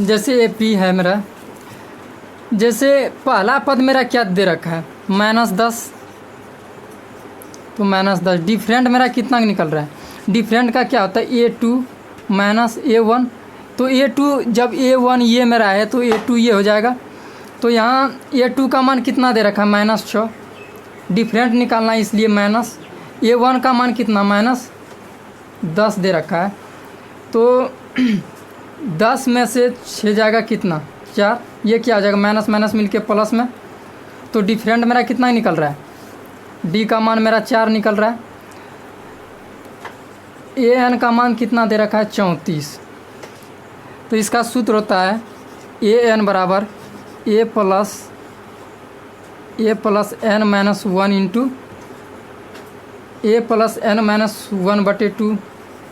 जैसे A P है मेरा, जैसे पहला पद मेरा क्या दे रखा है -10, तो -10 डिफरेंट मेरा कितना निकल रहा है। डिफरेंट का क्या होता है A2 माइनस A1, तो A2 जब A1 ये मेरा है तो A2 ये हो जाएगा। तो यहाँ A2 का मान कितना दे रखा है -6, डिफरेंट निकालना है इसलिए माइनस। A1 का मान कितना -10 दे रखा है, तो 10 में से 6 जाएगा कितना 4, ये क्या आ जाएगा माइनस माइनस मिलके प्लस में, तो डिफरेंट मेरा कितना ही निकल रहा है, डी का मान मेरा 4 निकल रहा है। ए एन का मान कितना दे रखा है 34, तो इसका सूत्र होता है ए एन बराबर ए प्लस एन माइनस 1 इंटू ए प्लस एन माइनस 1/2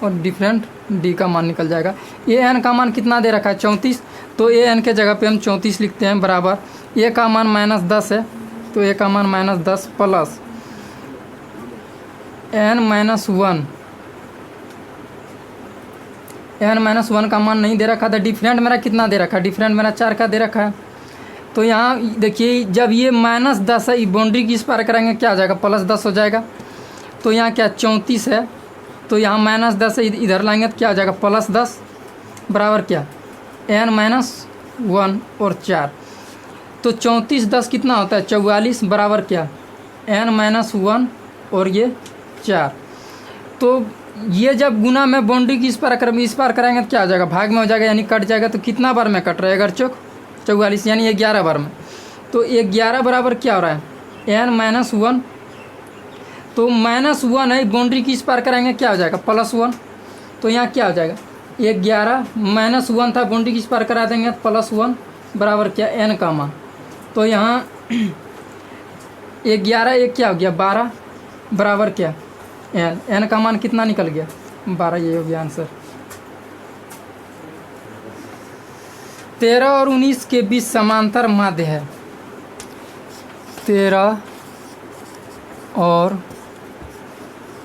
और डिफरेंट डी का मान निकल जाएगा। ए एन का मान कितना दे रखा है 34, तो ए एन के जगह पे हम 34 लिखते हैं बराबर ए का मान -10 है, तो ए का मान -10 प्लस एन माइनस 1 का मान नहीं दे रखा था। डिफरेंट मेरा कितना दे रखा है, डिफरेंट मेरा 4 का दे रखा है। तो यहाँ देखिए जब ये -10 है, ये बाउंड्री की इस पार कराएंगे क्या आ जाएगा +10 हो जाएगा। तो यहाँ क्या 34 है, तो यहाँ -10 है, इधर लाएंगे तो क्या आ जाएगा +10 बराबर क्या n-1 और 4, तो 34 10 कितना होता है 44 बराबर क्या n-1 और ये 4। तो ये जब गुना में बाउंड्री की इस पार कराएंगे तो क्या आ जाएगा भाग में हो जाएगा, यानी कट जाएगा। तो कितना बार में कट रहा है अगर 44 यानी 11 बार में, तो 11 बराबर क्या हो रहा है n-1, तो -1 है, बाउंड्री की इस पार कराएंगे क्या हो जाएगा +1, तो यहाँ क्या हो जाएगा 11 -1 था, बाउंड्री की इस पार करा देंगे तो +1 बराबर क्या n का मान। तो यहाँ 11 एक क्या हो गया 12 बराबर क्या n का मान कितना निकल गया 12, ये हो गया आंसर। 13 और 19 के बीच समांतर माध्य है। 13 और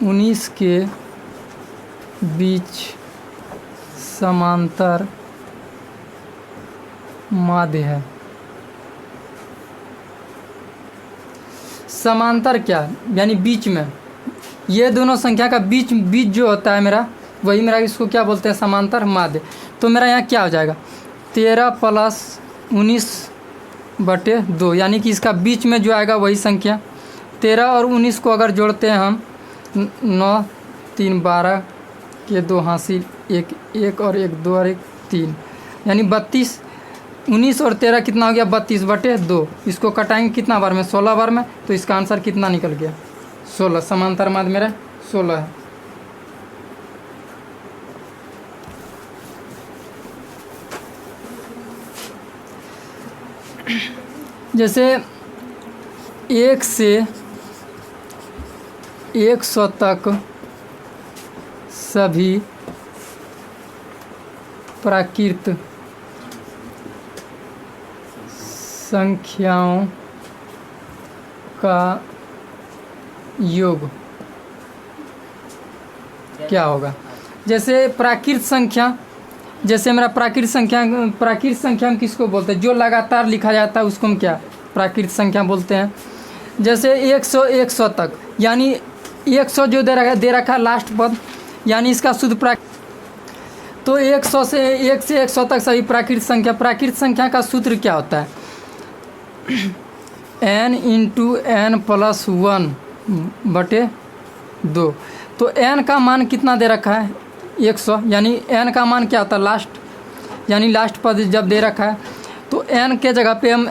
19 के बीच समांतर माध्य है। समांतर क्या यानी बीच में, ये दोनों संख्या का बीच जो होता है मेरा, वही मेरा इसको क्या बोलते हैं समांतर माध्य। तो मेरा यहाँ क्या हो जाएगा 13 + 19/2, यानी कि इसका बीच में जो आएगा वही संख्या। 13 और 19 को अगर जोड़ते हैं हम 9 3 12 के 2 हासिल 1 1 और 1 2 और 1 3, यानी 32। 19 और 13 कितना हो गया 32/2, इसको कटाएंगे कितना बार में 16 बार में, तो इसका आंसर कितना निकल गया 16। समांतर माध्य मेरा 16 है। जैसे 1 से 100 तक सभी प्राकृत संख्याओं का योग क्या होगा। जैसे प्राकृत संख्या, जैसे मेरा प्राकृत संख्या हम किसको बोलते हैं, जो लगातार लिखा जाता है उसको हम क्या प्राकृत संख्या बोलते हैं। जैसे 100 तक, यानी 100 जो दे रखा है लास्ट पद, यानी इसका शुद्ध तो 100 से 1 से 100 तक सभी प्राकृत संख्या का सूत्र क्या होता है n × n + 1/2। तो n का मान कितना दे रखा है 100, यानी n का मान क्या होता है लास्ट, यानी लास्ट पद जब दे रखा है तो n के जगह पे हम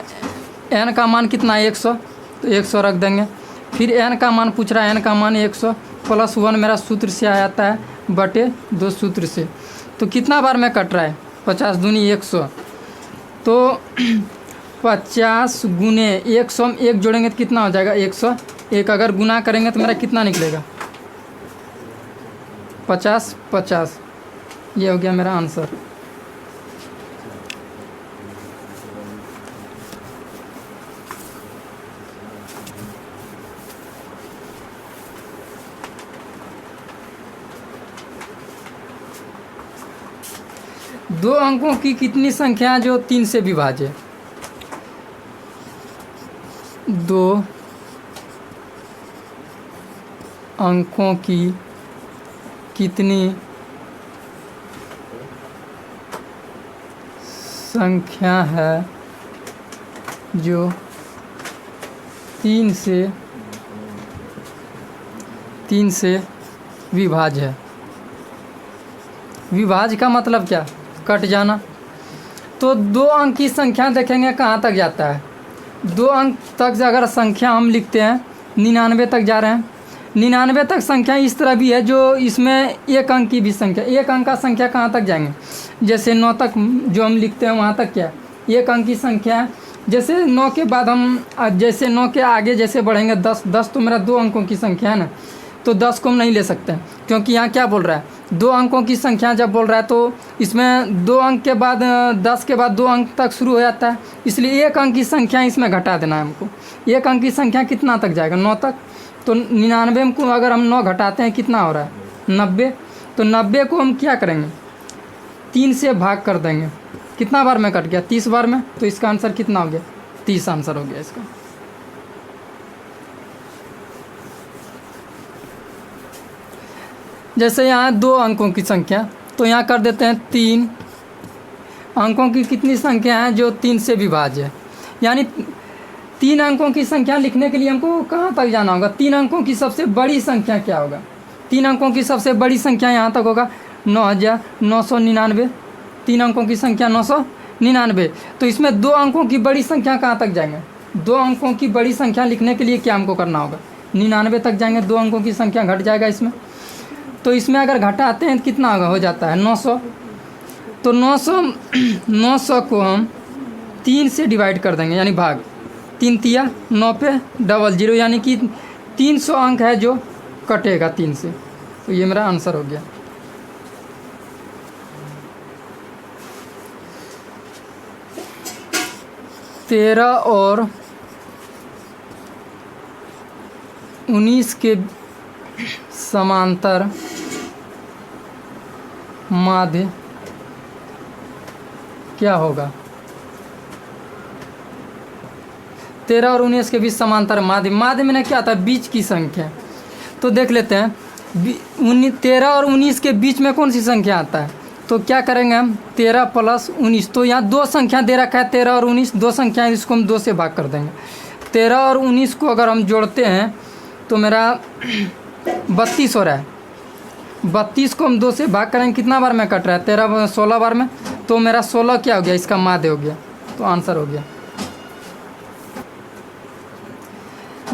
n का मान कितना है 100, तो 100 रख देंगे। फिर n का मान पूछ रहा है, n का मान 100 + 1 मेरा सूत्र से आ जाता है /2 सूत्र से। तो कितना बार में कट रहा है 50 दूनी 100, तो 50 गुने 100 हम 1 जोड़ेंगे तो कितना हो जाएगा 101, अगर गुना करेंगे तो मेरा कितना निकलेगा 50, ये हो गया मेरा आंसर। दो अंकों की कितनी संख्या है जो 3 से विभाज्य? दो अंकों की कितनी संख्या है जो 3 से विभाज्य है? विभाज्य का मतलब क्या? कट जाना। तो 2 अंक की संख्या देखेंगे कहाँ तक जाता है। 2 अंक तक अगर संख्या हम लिखते हैं 99 तक जा रहे हैं। 99 तक संख्या इस तरह भी है जो इसमें 1 अंक की भी संख्या, 1 अंक का संख्या कहाँ तक जाएंगे? जैसे 9 तक जो हम लिखते हैं वहाँ तक क्या 1 अंक की संख्या है। जैसे 9 के बाद हम जैसे 9 के आगे जैसे बढ़ेंगे 10 तो मेरा 2 अंकों की संख्या है ना, तो 10 को हम नहीं ले सकते क्योंकि यहाँ क्या बोल रहा है 2 अंकों की संख्या जब बोल रहा है तो इसमें 2 अंक के बाद 10 के बाद 2 अंक तक शुरू हो जाता है, इसलिए 1 अंक की संख्या इसमें घटा देना है हमको। 1 अंक की संख्या कितना तक जाएगा? 9 तक। तो 99 को अगर हम 9 घटाते हैं कितना हो रहा है? 90। तो 90 को हम क्या करेंगे? 3 से भाग कर देंगे। कितना बार में कट गया? 30 बार में। तो इसका आंसर कितना हो गया? 30 आंसर हो गया इसका। जैसे यहाँ 2 अंकों की संख्या, तो यहाँ कर देते हैं 3 अंकों की कितनी संख्या है जो 3 से विभाज्य है। यानी 3 अंकों की संख्या लिखने के लिए हमको कहाँ तक जाना होगा? 3 अंकों की सबसे बड़ी संख्या क्या होगा? 3 अंकों की सबसे बड़ी संख्या यहाँ तक होगा 9999। 3 अंकों की संख्या 999। तो इसमें 2 अंकों की बड़ी संख्या कहाँ तक जाएंगे? 2 अंकों की बड़ी संख्या लिखने के लिए क्या हमको करना होगा? 99 तक जाएंगे, 2 अंकों की संख्या घट जाएगा इसमें। तो इसमें अगर घटाते हैं तो कितना होगा? हो जाता है 900। तो 900 को हम 3 से डिवाइड कर देंगे, यानी भाग 3 तिया 9 पे 00, यानी कि 300 अंक है जो कटेगा 3 से। तो ये मेरा आंसर हो गया। तेरह और 19 के समांतर माध्य क्या होगा? 13 और 19 के बीच समांतर माध्य। माध्य में क्या आता है? बीच की संख्या। तो देख लेते हैं 13 और 19 के बीच में कौन सी संख्या आता है? तो क्या करेंगे हम? 13 प्लस 19। तो यहाँ 2 संख्या दे रखा है 13 और 19, 2 संख्या, इसको हम 2 से भाग कर देंगे। 13 और 19 को अगर हम जोड़ते हैं तो मेरा 32 हो रहा है। 32 को हम 2 से भाग करेंगे, कितना बार में कट रहा है? 16 बार में। तो मेरा 16 क्या हो गया? इसका माध्य हो गया। तो आंसर हो गया।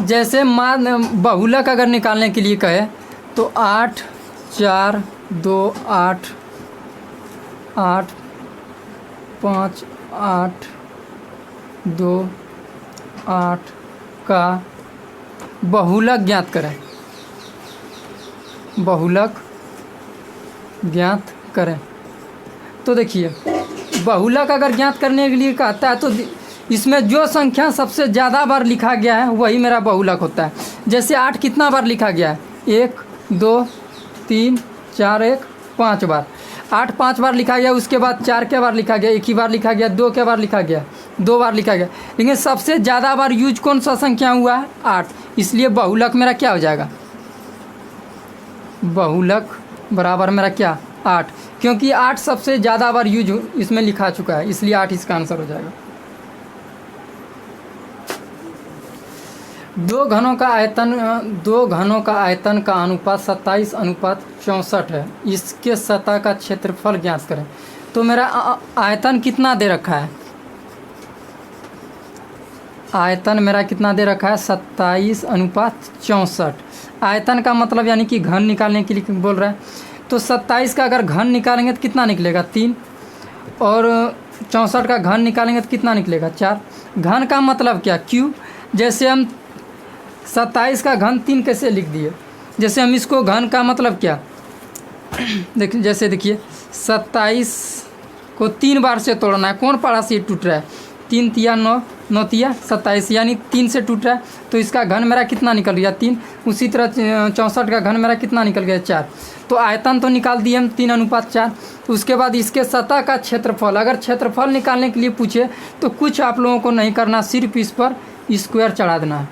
जैसे बहुलक अगर निकालने के लिए कहे तो 8 4 2 8 8 5 8 2 8 का बहुलक ज्ञात करें। बहुलक ज्ञात करें। तो देखिए बहुलक अगर ज्ञात करने के लिए कहता है तो इसमें जो संख्या सबसे ज़्यादा बार लिखा गया है वही मेरा बहुलक होता है। जैसे 8 कितना बार लिखा गया है? 1 2 3 4 1 5 बार। 8 5 बार लिखा गया, उसके बाद 4 के बार लिखा गया, 1 ही बार लिखा गया, 2 के बार लिखा गया, 2 बार लिखा गया। लेकिन सबसे ज़्यादा बार यूज कौन सा संख्या हुआ है? 8। इसलिए बहुलक मेरा क्या हो जाएगा? बहुलक बराबर मेरा क्या? 8, क्योंकि 8 सबसे ज़्यादा बार यूज इसमें लिखा चुका है, इसलिए 8 इसका आंसर हो जाएगा। 2 घनों का आयतन का अनुपात 27:64 है। इसके सतह का क्षेत्रफल ज्ञात करें। तो मेरा आयतन कितना दे रखा है? आयतन मेरा कितना दे रखा है? 27:64। आयतन का मतलब यानी कि घन निकालने के लिए बोल रहा है। तो 27 का अगर घन निकालेंगे तो कितना निकलेगा? 3। और 64 का घन निकालेंगे तो कितना निकलेगा? 4। घन का मतलब क्या? क्यूब। जैसे हम 27 का घन 3 कैसे लिख दिए? जैसे हम इसको घन का मतलब क्या देखिए, जैसे देखिए 27 को 3 बार से तोड़ना है। कौन पारा से टूट रहा है? 3 तिया 9, 9 27, यानी 3 से टूट रहा है, तो इसका घन मेरा कितना निकल गया 3। उसी तरह 64 का घन मेरा कितना निकल गया 4। तो आयतन तो निकाल दिए हम 3:4। तो उसके बाद इसके सतह का क्षेत्रफल, अगर क्षेत्रफल निकालने के लिए पूछे तो कुछ आप लोगों को नहीं करना, सिर्फ इस पर स्क्वायर चढ़ा देना है।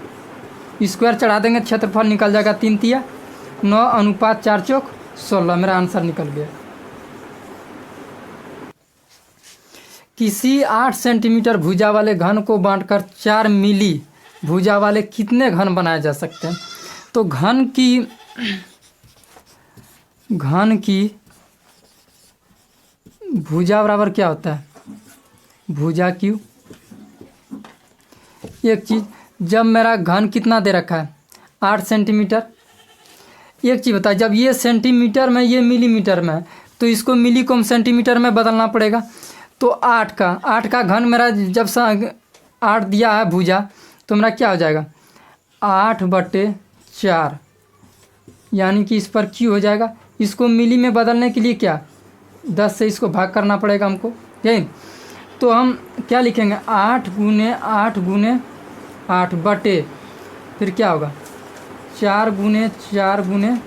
स्क्वायर चढ़ा देंगे, क्षेत्रफल निकल जाएगा 3 9:4 चौक 16। मेरा आंसर निकल गया। किसी 8 सेंटीमीटर भुजा वाले घन को बांटकर 4 मिली भुजा वाले कितने घन बनाए जा सकते हैं? तो घन की भुजा बराबर क्या होता है? भुजा क्यू। एक चीज़, जब मेरा घन कितना दे रखा है 8 सेंटीमीटर, एक चीज़ बता, जब ये सेंटीमीटर में ये मिलीमीटर में, तो इसको मिली को सेंटीमीटर में बदलना पड़ेगा। तो 8 का घन मेरा जब 8 दिया है भुजा, तो मेरा क्या हो जाएगा 8/4, यानी कि इस पर क्यू हो जाएगा। इसको मिली में बदलने के लिए क्या 10 से इसको भाग करना पड़ेगा हमको, यही। तो हम क्या लिखेंगे 8 × 8 × 8 बटे, फिर क्या होगा 4 × 4 ×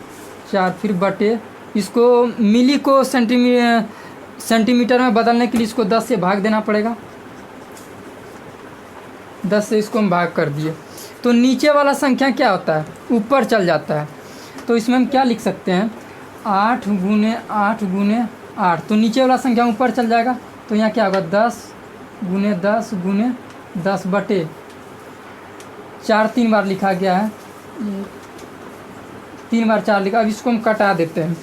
4, फिर बटे, इसको मिली को सेंटीमीटर में बदलने के लिए इसको 10 से भाग देना पड़ेगा। 10 से इसको हम भाग कर दिए, तो नीचे वाला संख्या क्या होता है ऊपर चल जाता है। तो इसमें हम क्या लिख सकते हैं 8 × 8 × 8, तो नीचे वाला संख्या ऊपर चल जाएगा। तो यहाँ क्या होगा 10 × 10 × 10 बटे 4, 3 बार लिखा गया है, 3 बार 4 लिखा। अब इसको हम कटा देते हैं,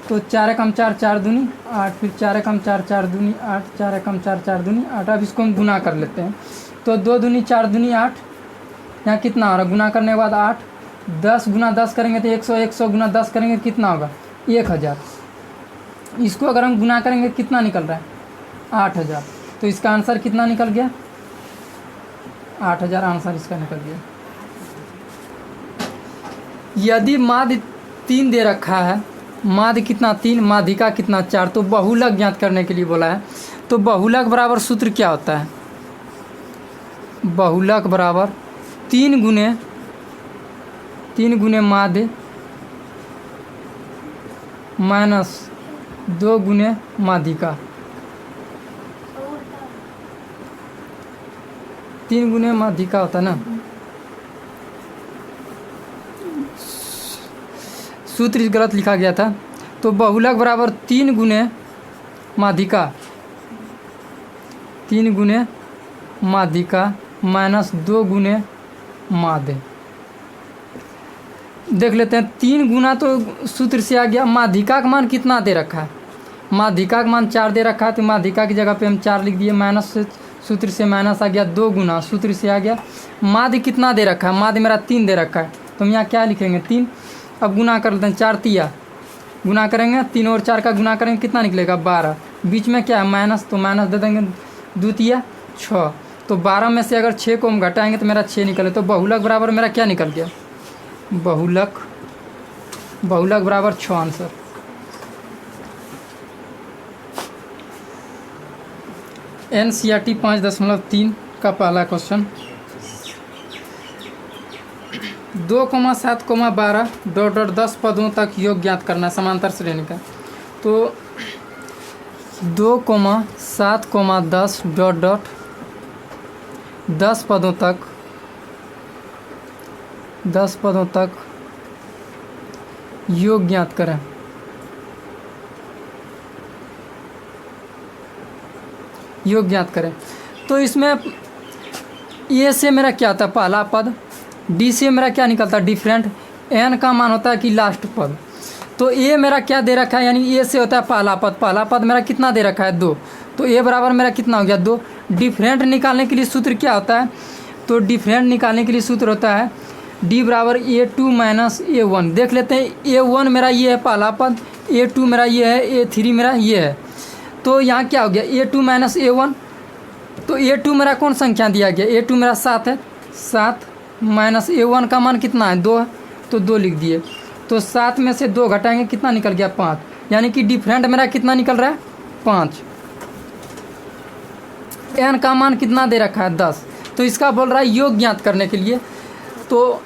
तो 4 × 4 4 दूनी 8, फिर 4 × 4 4 दूनी 8, 4 × 4 4 दूनी 8। अब इसको हम गुना कर लेते हैं, तो 2 दूनी 4 दूनी 8, यहाँ कितना हो रहा है गुना करने के बाद 8, 10 × 10 करेंगे तो 100, 100 × 10 करेंगे कितना होगा 1000। इसको अगर हम गुना करेंगे कितना निकल रहा है 8000। तो इसका आंसर कितना निकल गया 8000 आंसर इसका निकल गया। यदि माध्य 3 दे रखा है, माध्य कितना 3, माध्यिका कितना 4, तो बहुलक ज्ञात करने के लिए बोला है। तो बहुलक बराबर सूत्र क्या होता है? बहुलक बराबर 3 गुने माध्य माइनस 2 गुने माध्यिका। 3 गुने माध्यिका होता है ना, सूत्र गलत लिखा गया था। तो बहुलक बराबर 3 गुने माध्यिका, 3 गुने माध्यिका माइनस 2 गुने माध्य। देख लेते हैं, 3 गुना तो सूत्र से आ गया। माध्यिका का मान कितना दे रखा है? माध्यिका का मान 4 दे रखा है, तो माध्यिका की जगह पे हम 4 लिख दिए, माइनस सूत्र से माइनस आ गया, 2 गुना सूत्र से आ गया। माध्य कितना दे रखा है? माध्य मेरा 3 दे रखा है, तो हम यहाँ क्या लिखेंगे 3। अब गुना कर लेते हैं, 4 तिया गुना करेंगे, 3 और 4 का गुना करेंगे कितना निकलेगा 12। बीच में क्या है माइनस, तो माइनस दे देंगे, 2 तिया 6। तो 12 में से अगर 6 को हम घटाएंगे तो मेरा 6 निकले। तो बहुलक बराबर मेरा क्या निकल गया बहुलक बराबर 6 आंसर। NCERT 5.3 का पहला क्वेश्चन, 2,7,12 डॉट 10 पदों तक योग ज्ञात करना समांतर श्रेणी का। तो 2,7,10 डॉट 10 पदों तक योग ज्ञात करें। योग ज्ञात करें, तो इसमें ए से मेरा क्या होता है पहला पद, डी से मेरा क्या निकलता है डिफरेंट, एन का मान होता है कि लास्ट पद। तो ए मेरा क्या दे रखा है, यानी ए से होता है पहला पद मेरा कितना दे रखा है 2, तो ए बराबर मेरा कितना हो गया 2। डिफरेंट निकालने के लिए सूत्र क्या होता है, तो डिफरेंट निकालने के लिए सूत्र होता है डी बराबर A2 माइनस A1। देख लेते हैं, A1 मेरा ये है पहला पद, A2 मेरा ये है, A3 मेरा ये है। तो यहाँ क्या हो गया A2 माइनस A1, तो A2 मेरा कौन संख्या दिया गया, A2 मेरा 7 है, 7 माइनस A1 का मान कितना है 2 है, तो 2 लिख दिए। तो 7 में से 2 घटाएंगे कितना निकल गया 5, यानी कि डिफरेंट मेरा कितना निकल रहा है 5। एन का मान कितना दे रखा है 10, तो इसका बोल रहा है योग ज्ञात करने के लिए। तो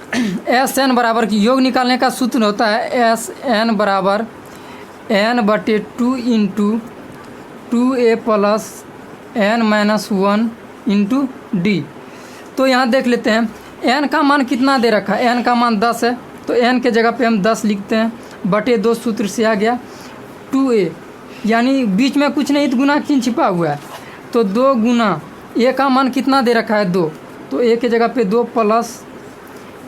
एस एन बराबर की योग निकालने का सूत्र होता है एस एन बराबर n/2 into 2a plus n-1 into D. तो यहाँ देख लेते हैं n का मान कितना दे रखा है, n का मान 10 है, तो n के जगह पे हम 10 लिखते हैं, बटे 2 सूत्र से आ गया 2a, यानी बीच में कुछ नहीं तो गुना चिन्ह छिपा हुआ है। तो 2 गुना a का मान कितना दे रखा है 2, तो a के जगह पे 2 प्लस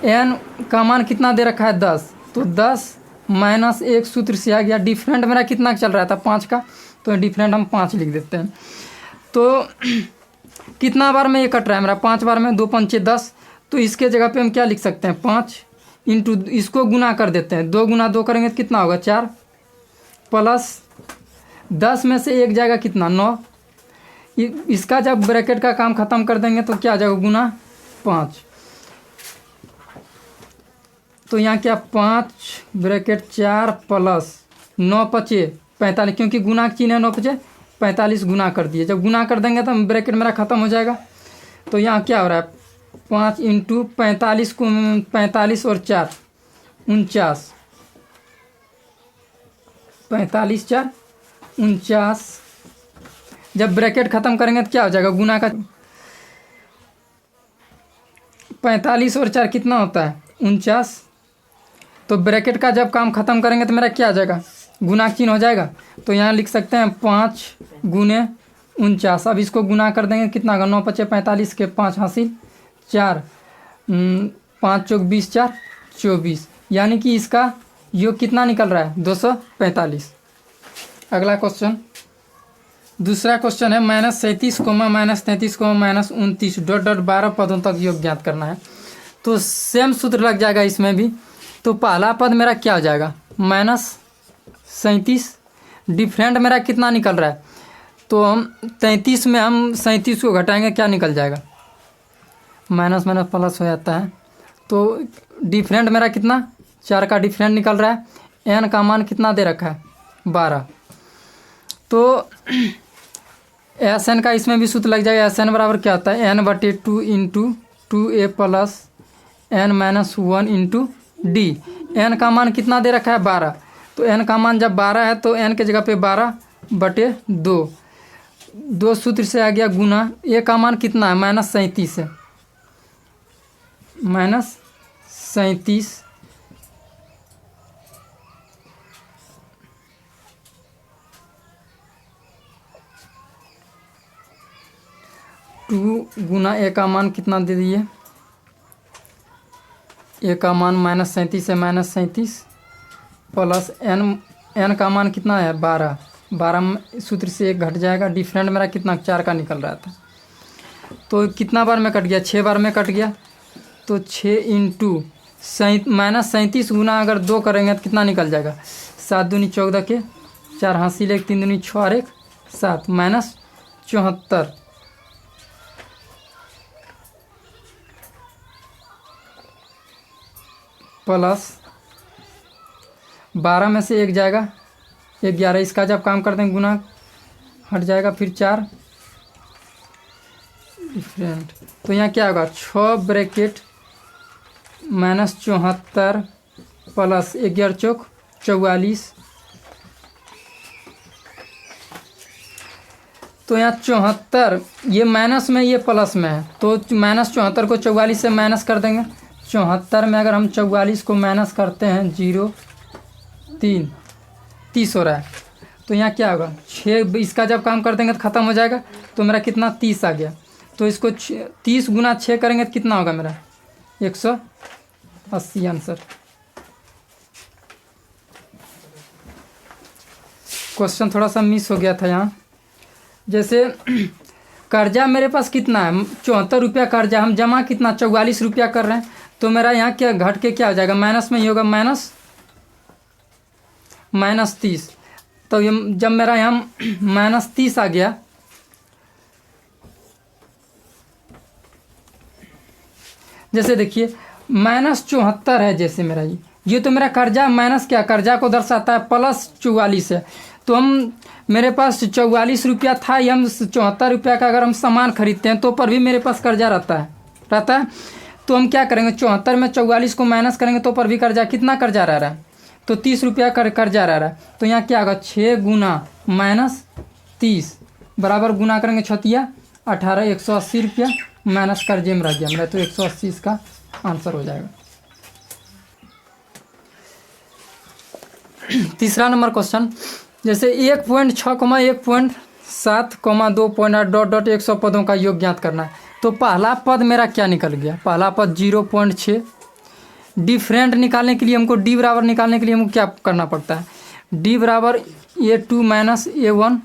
n का मान कितना दे रखा है 10, तो 10 माइनस 1 सूत्र से आ गया। डिफरेंट मेरा कितना चल रहा था 5 का, तो डिफरेंट हम 5 लिख देते हैं। तो कितना बार में ये कट रहा है मेरा 5 बार में, 2 पंचे 10, तो इसके जगह पे हम क्या लिख सकते हैं 5 इंटू इसको गुना कर देते हैं, 2 गुना 2 करेंगे तो कितना होगा 4, प्लस 10 में से 1 जाएगा कितना 9, इसका जब ब्रैकेट का काम ख़त्म कर देंगे तो क्या आ जाएगा गुना 5। तो यहाँ क्या 5 ब्रैकेट 4 प्लस 9 पचे 45, क्योंकि गुना का चिन्ह है 9 पचे 45 गुना कर दिए। जब गुना कर देंगे तो ब्रैकेट मेरा ख़त्म हो जाएगा। तो यहाँ क्या हो रहा है 5 इंटू 45 को 45 और 4 49, 45 4 49। जब ब्रैकेट ख़त्म करेंगे तो क्या हो जाएगा गुना का 45 और 4 कितना होता है 49। तो ब्रैकेट का जब काम ख़त्म करेंगे तो मेरा क्या आ जाएगा गुना का चिन्ह हो जाएगा। तो यहाँ लिख सकते हैं 5 गुने 49। अब इसको गुना कर देंगे कितना होगा 9 पचे 45 के 5 हासिल 4, 5 चौक 20 4 24, यानी कि इसका योग कितना निकल रहा है 245। अगला क्वेश्चन, दूसरा क्वेश्चन है -37, -33, -29 डॉट डॉट 12 पदों तक योग ज्ञात करना है। तो सेम सूत्र लग जाएगा इसमें भी। तो पहला पद मेरा क्या हो जाएगा -37, डिफरेंट मेरा कितना निकल रहा है, तो हम 33 में हम 37 को घटाएंगे क्या निकल जाएगा, माइनस माइनस प्लस हो जाता है। तो डिफरेंट मेरा कितना 4 का डिफरेंट निकल रहा है। n का मान कितना दे रखा है 12। तो एस एन का इसमें भी सूत्र लग जाएगा। एस एन बराबर क्या होता है n/2 into 2a plus n-1 into D. n का मान कितना दे रखा है 12, तो n का मान जब 12 है तो n के जगह पे 12/2, 2 सूत्र से आ गया गुना। a का मान कितना है -37 है, -37 2 गुना a का मान कितना दे दिए, a का मान -37 है, -37 प्लस n का मान कितना है 12, 12 सूत्र से 1 घट जाएगा। डिफरेंट मेरा कितना 4 का निकल रहा था। तो कितना बार में कट गया 6 बार में कट गया। तो 6 इंटू -37 गुना अगर 2 करेंगे तो कितना निकल जाएगा 7 दूनी 14 के 4 हासिल 1 3 दूनी 6 और 1 7 -74 प्लस 12 में से 1 जाएगा 11, इसका जब काम करते हैं गुना हट जाएगा, फिर 4 डिफरेंट। तो यहाँ क्या होगा 6 ब्रैकेट -74 प्लस 11 चौक 44। तो यहाँ 74 ये माइनस में ये प्लस में है, तो -74 को 44 से माइनस कर देंगे। 74 में अगर हम 44 को माइनस करते हैं 0 3 30 हो रहा है। तो यहाँ क्या होगा 6, इसका जब काम कर देंगे तो ख़त्म हो जाएगा। तो मेरा कितना 30 आ गया। तो इसको 30 गुना 6 करेंगे तो कितना होगा मेरा 180 आंसर। क्वेश्चन थोड़ा सा मिस हो गया था यहाँ। जैसे कर्जा मेरे पास कितना है 74 रुपया कर्जा, हम जमा कितना 44 रुपया कर रहे हैं। तो मेरा यहाँ क्या घट के क्या हो जाएगा माइनस में ही होगा -30। तो ये जब मेरा यहाँ -30 आ गया, जैसे देखिए -74 है, जैसे मेरा ये तो मेरा कर्जा माइनस क्या कर्जा को दर्शाता है +44 है। तो हम मेरे पास 44 रुपया था, या हम 74 रुपया का अगर हम सामान खरीदते हैं तो पर भी मेरे पास कर्जा रहता है। तो हम क्या करेंगे, 74 में 44 को माइनस करेंगे तो पर भी कर्जा, कितना कर्जा रह रहा है, तो 30 रुपया कर्जा रह रहा है। तो यहाँ क्या होगा, 6 गुना माइनस 30 बराबर गुना करेंगे 6 18, 180 रुपया माइनस कर्जे में रह गया मेरा, तो 180 इसका आंसर हो जाएगा। तीसरा नंबर क्वेश्चन, जैसे 1.6, 1.7, 2.8 डॉट डॉट 100 पदों का योग ज्ञात करना है। तो पहला पद मेरा क्या निकल गया, पहला पद 0.6। डिफरेंट निकालने के लिए हमको डी बराबर निकालने के लिए हमको क्या करना पड़ता है, डी बराबर A2 माइनस A1।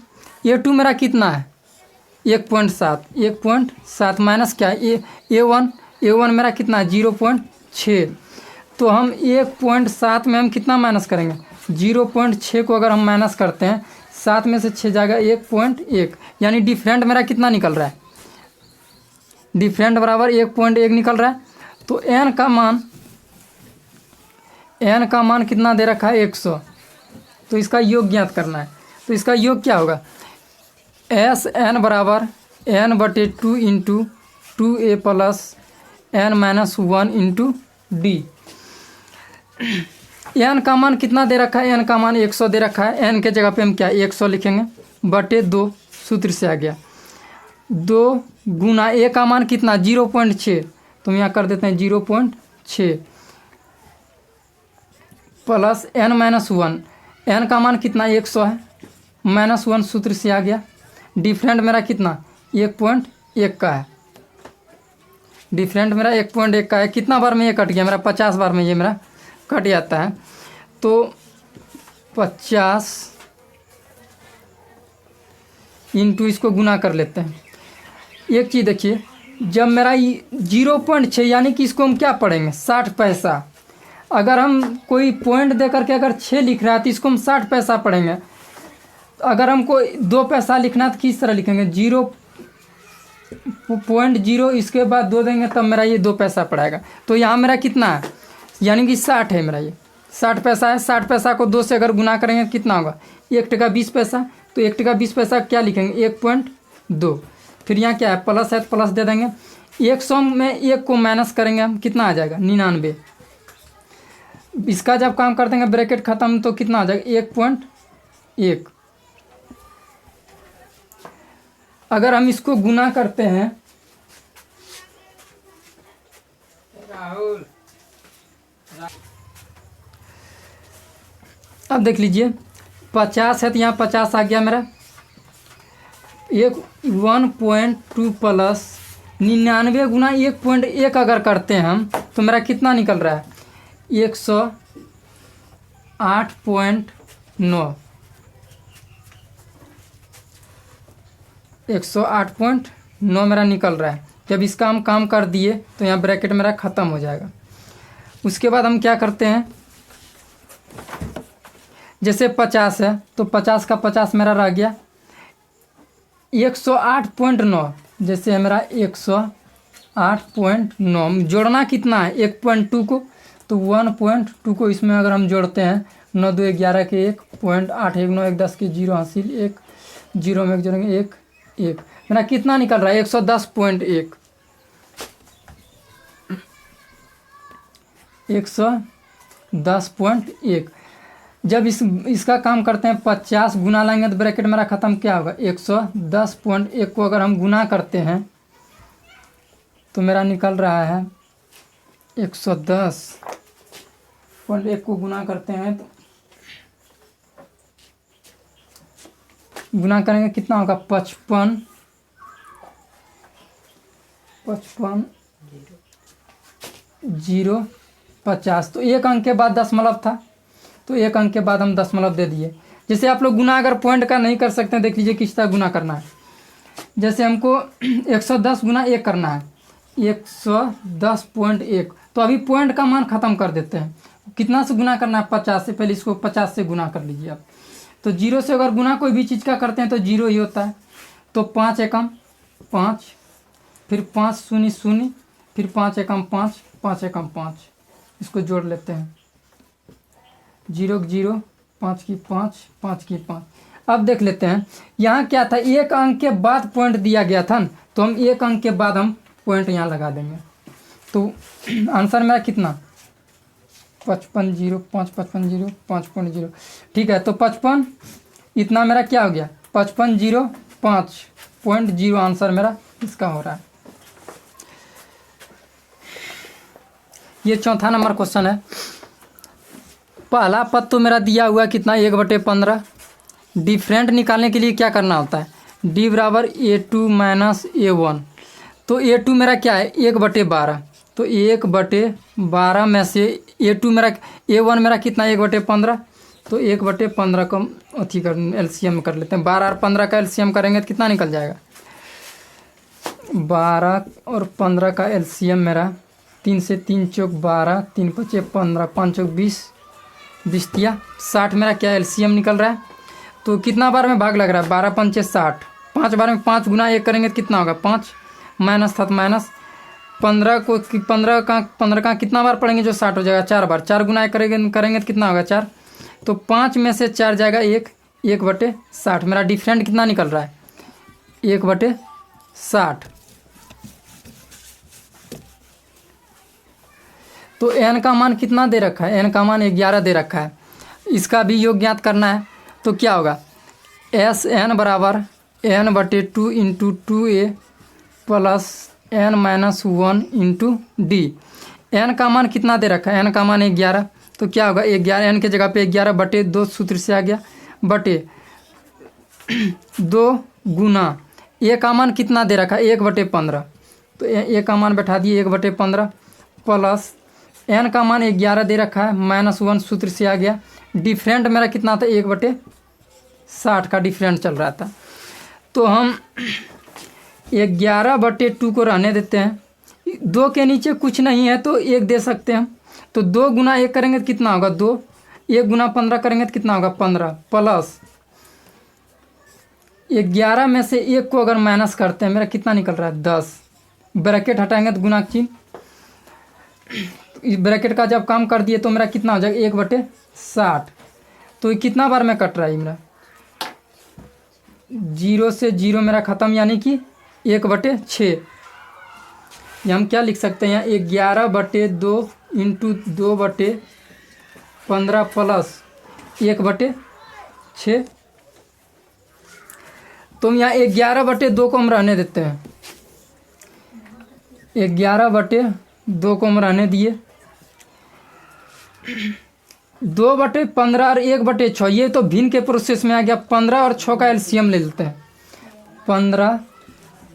A2 मेरा कितना है 1.7 माइनस क्या है A1 मेरा कितना है 0.6। तो हम 1.7 में हम कितना माइनस करेंगे, 0.6 को अगर हम माइनस करते हैं 7 में से 6 जाएगा 1.1, यानी डिफरेंट मेरा कितना निकल रहा है, डिफरेंट बराबर 1.1 निकल रहा है। तो n का मान कितना दे रखा है 100, तो इसका योग ज्ञात करना है। तो इसका योग क्या होगा, SN बराबर n/2 into 2a plus n-1 into D. n का मान कितना दे रखा है, n का मान 100 दे रखा है, n के जगह पे हम क्या 100 लिखेंगे बटे 2, सूत्र से आ गया 2 गुना a का मान कितना 0.6, तो हम यहाँ कर देते हैं 0.6 प्लस n-1, n का मान कितना 100 है, -1 सूत्र से आ गया। डिफरेंट मेरा कितना 1.1 का है, डिफरेंट मेरा 1.1 का है। कितना बार में ये कट गया मेरा, 50 बार में ये मेरा कट जाता है। तो 50 इंटू इसको गुना कर लेते हैं। एक चीज़ देखिए, जब मेरा 0.6 यानी कि इसको हम क्या पढ़ेंगे 60 पैसा। अगर हम कोई पॉइंट दे करके अगर 6 लिख रहा है तो इसको हम 60 पैसा पढ़ेंगे। अगर हमको 2 पैसा लिखना है तो किस तरह लिखेंगे 0.0 इसके बाद 2 देंगे तब मेरा ये 2 पैसा पड़ेगा। तो यहाँ मेरा कितना है, यानी कि 60 है मेरा, ये 60 पैसा है। 60 पैसा को 2 से अगर गुना करेंगे कितना होगा 1 टका 20 पैसा। तो 1 टका 20 पैसा क्या लिखेंगे 1.2। फिर यहाँ क्या है प्लस है तो प्लस दे देंगे। 100 में 1 को माइनस करेंगे हम, कितना आ जाएगा 99। इसका जब काम कर देंगे ब्रैकेट खत्म तो कितना आ जाएगा 1.1। अगर हम इसको गुना करते हैं राहुल, अब देख लीजिए 50 है तो यहाँ 50 आ गया मेरा। 1.2 प्लस 99 गुना 1.1 अगर करते हैं हम तो मेरा कितना निकल रहा है 108.9। 108.9 मेरा निकल रहा है। जब इसका हम काम कर दिए तो यहाँ ब्रैकेट मेरा ख़त्म हो जाएगा। उसके बाद हम क्या करते हैं, जैसे 50 है तो 50 का 50 मेरा रह गया। 108.9 जैसे है मेरा 108.9 जोड़ना कितना है 1.2 को, तो 1.2 को इसमें अगर हम जोड़ते हैं 9 2 11 के 1.8 1 9 1 10 के 0 हासिल 1 0 में 1 जोड़ेंगे 1 1 मेरा कितना निकल रहा है 110.1। 110.1 जब इसका काम करते हैं 50 गुना लाएंगे तो ब्रैकेट मेरा ख़त्म क्या होगा 110.1 को अगर हम गुना करते हैं तो मेरा निकल रहा है 110.1 को गुना करते हैं तो गुना करेंगे कितना होगा 55 0 50। तो एक अंक के बाद दशमलव था तो एक अंक के बाद हम दशमलव दे दिए। जैसे आप लोग गुना अगर पॉइंट का नहीं कर सकते हैं, देख लीजिए किस तरह गुना करना है। जैसे हमको 110 गुना 1 करना है 110.1, तो अभी पॉइंट का मान ख़त्म कर देते हैं। कितना से गुना करना है 50 से, पहले इसको 50 से गुना कर लीजिए आप। तो 0 से अगर गुना कोई भी चीज़ का करते हैं तो 0 ही होता है। तो 5 एकम 5, फिर 5 शून्य 0, फिर 5 एकम 5, 5 एकम 5, इसको जोड़ लेते हैं 0 0 5 की 5 5 की 5। अब देख लेते हैं यहाँ क्या था, एक अंक के बाद पॉइंट दिया गया था न, तो हम एक अंक के बाद हम पॉइंट यहाँ लगा देंगे। तो आंसर मेरा कितना 5505 ठीक है। तो 55 इतना मेरा क्या हो गया 5505.0 आंसर मेरा इसका हो रहा है। ये चौथा नंबर क्वेश्चन है। पहला पद तो मेरा दिया हुआ कितना 1/15। डिफरेंट निकालने के लिए क्या करना होता है, d बराबर A2 माइनस A1। तो A2 मेरा क्या है 1/12, तो 1/12 में से A2 मेरा A1 मेरा कितना 1/15, तो 1/15 को अथी कर LCM कर लेते हैं। 12 और 15 का LCM करेंगे तो कितना निकल जाएगा, 12 और 15 का LCM मेरा 3 से 3 चौक 12, 3 पचे 15, 5 चौक 20, 20 तिया 60 मेरा क्या LCM निकल रहा है। तो कितना बार में भाग लग रहा है 12 पंचे 60, 5 बार में 5 गुना 1 करेंगे तो कितना होगा 5, माइनस था तो माइनस 15 को 15 का कितना बार पढ़ेंगे जो 60 हो जाएगा 4 बार, 4 गुना 1 करेंगे तो कितना होगा 4। तो 5 में से 4 जाएगा 1/60। मेरा डिफरेंट कितना निकल रहा है 1/60। तो n का मान कितना दे रखा है, n का मान 11 दे रखा है। इसका भी योग ज्ञात करना है। तो क्या होगा SN बराबर n/2 into 2a plus n-1 into D. n का मान कितना दे रखा है, n का मान 11। तो क्या होगा 11, n के जगह पे 11/2 सूत्र से आ गया, बटे 2 गुना a का मान कितना दे रखा है 1/15। तो a का मान बैठा दिए 1/15 प्लस n का मान 11 दे रखा है, -1 सूत्र से आ गया। डिफरेंट मेरा कितना था 1/60 का डिफरेंट चल रहा था। तो हम 11/2 को रहने देते हैं, 2 के नीचे कुछ नहीं है तो 1 दे सकते हैं हम। तो 2 गुना 1 करेंगे तो कितना होगा 2, 1 गुना 15 करेंगे तो कितना होगा 15, प्लस 11 में से 1 को अगर माइनस करते हैं मेरा कितना निकल रहा है 10, ब्रैकेट हटाएंगे तो गुना चिन्ह, इस ब्रैकेट का जब काम कर दिए तो मेरा कितना हो जाएगा 1/60। तो ये कितना बार में कट रहा है मेरा 0 से 0 मेरा ख़त्म, यानी कि 1/6। ये हम क्या लिख सकते हैं यहाँ 11/2 इंटू 2/15 प्लस 1/6। तो यहाँ 11/2 को हम रहने देते हैं, 11/2 को हम रहने दिए। 2/15 और 1/6 ये तो भिन्न के प्रोसेस में आ गया। 15 और 6 का एलसीएम ले लेते हैं, 15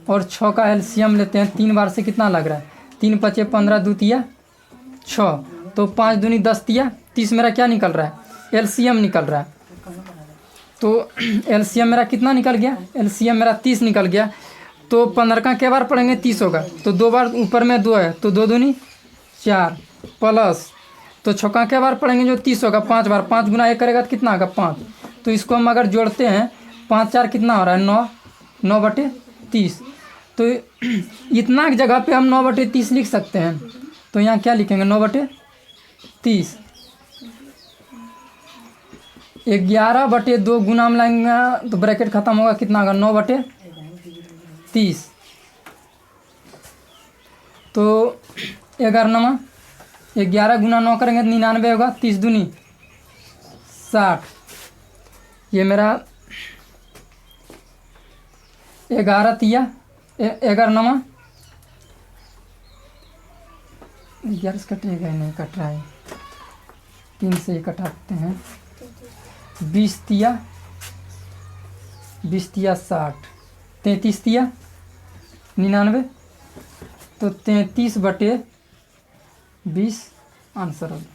और 6 का एलसीएम लेते हैं। 3 बार से कितना लग रहा है 3 पचे 15, 2 तिया 6, तो 5 दूनी 10 तिया 30 मेरा क्या निकल रहा है एलसीएम निकल रहा है। तो एलसीएम मेरा कितना निकल गया, एलसीएम मेरा 30 निकल गया। तो 15 का क्या बार पढ़ेंगे 30 होगा, तो 2 बार ऊपर में 2 है तो 2 दूनी 4 प्लस, तो 6 का क्या बार पढ़ेंगे जो 30 होगा 5 बार, 5 गुना 1 करेगा तो कितना होगा 5। तो इसको हम अगर जोड़ते हैं 5 4 कितना हो रहा है 9, 9/30। तो इतना जगह पे हम 9/30 लिख सकते हैं। तो यहाँ क्या लिखेंगे 9/30, 11/2 गुना में लाएंगे तो ब्रैकेट खत्म होगा, कितना होगा 9/30। तो 11 11 गुना 9 करेंगे तो 99 होगा, 30 दूनी 60। ये मेरा 11 तिया 11 11 से कटेगा नहीं, कट रहा है 3 से ही कटाते हैं। 20 तिया 60, 33 तिया 99, तो 33/20 आंसर होगा।